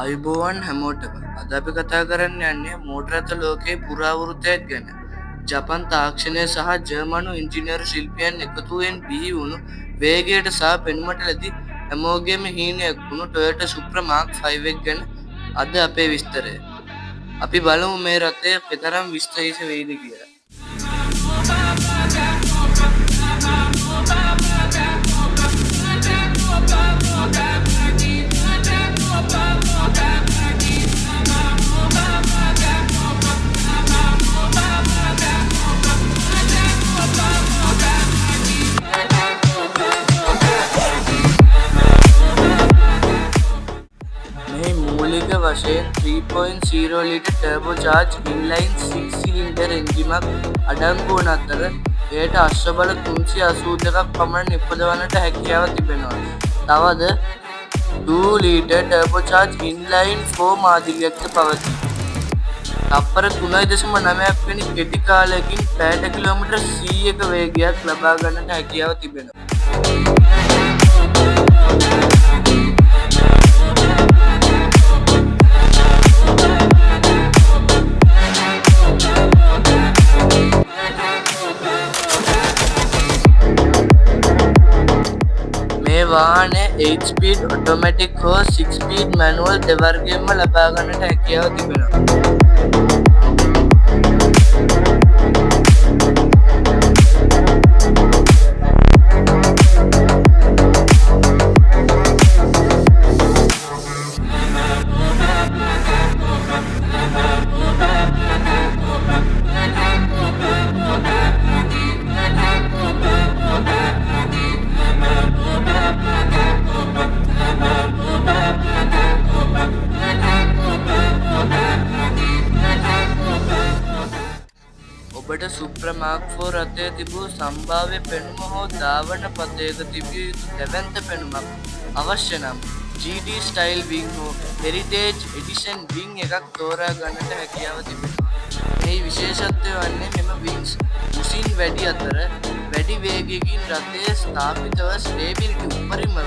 ආයුබෝවන් හැමෝටම අද අපි කතා කරන්න යන්නේ මෝටර රථ ලෝකයේ පුරාවෘත්තයක් ගැන. ජපන් තාක්ෂණය සහ ජර්මනු ඉංජිනේරු ශිල්පියන් එකතුවෙන් බිහි වුණු වේගයට සහ පෙනුමට ලැබි හැමෝගෙම හීනයක් වුණු ටොයෝටා සුප්‍රා මාක් 5 එක ගැන අද අපේ විස්තරය. අපි බලමු මේ රථය කෙතරම් විස්තරීත වෙයිද කියලා. මේ මූලික වශයෙන් 3.0 litre turbo charge inline 6 cylinder එන්ජිමක් අඩංගු වන අතර එයට අශ්ව බල 382ක් පමණ නිපදවන්නට හැකියාව තිබෙනවා. තවද 2 ලිටර් ටර්බෝ චාර්ජ් ඉන්ලයින් 4 මාදිගයක්ද පවතී. තප්පර 3.9ක් වැනි කෙටි කාලයකින් පැයට කිලෝමීටර් 100ක වේගයක් ලබා ගන්නට හැකියාව තිබෙනවා. මේ වාහනේ 8 ස්පීඩ් ඔටෝමැටික් හෝ 6 ස්පීඩ් මැනුවල් දෙවර්ගයෙන්ම ලබා ගන්නට හැකියාව තිබෙනවා. ඔබට සුප්‍රා මාක් 4 රථයේ තිබූ සම්භාව්‍ය පෙනුම හෝ ධාවන පථයක තිබිය යුතු දැවැන්ත පෙනුමක් අවශ්‍ය නම් GT ස්ටයිල් විං හෝ හෙරිටේජ් එඩිෂන් විං එකක් තෝරා ගන්නට හැකියාව තිබෙනවා. මේ විශේෂත්වය වන්නේ මෙම විංස් උසින් වැඩි අතර වැඩි වේගයකින් රථයේ ස්ථාපිතව ස්ටේබිලිටි උපරිමව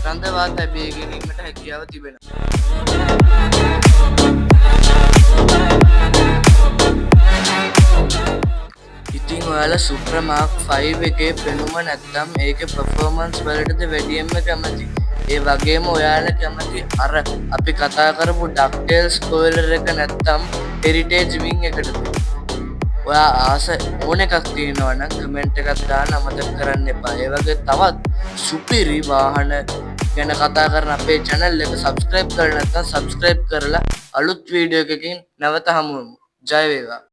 රඳවා තැබිය ගැනීමට හැකියාව තිබෙනවා. ඉතින් ඔයාලා සුප්‍රා මාක් 5 එකේ පෙනුම නැත්නම් ඒකේ පර්ෆෝමන්ස් වලටද වැඩියෙන්ම කැමති. ඒ වගේම ඔයාලා කැමති අර අපි කතා කරපු ඩක්ටේල් ස්පොයිලර් එක නැත්නම් හෙරිටේජ් විං එකටද? ඔයා ආස ඕන එකක් තියෙනවා නම් කමෙන්ට් එකක් දාන්න අමතක කරන්න එපා. ඒ වගේ තවත් සුපිරි වාහන ගැන කතා කරන අපේ channel එක subscribe කරලා නැත්නම් subscribe කරලා අලුත් වීඩියෝ එකකින් නැවත හමු වෙමු. ජය වේවා.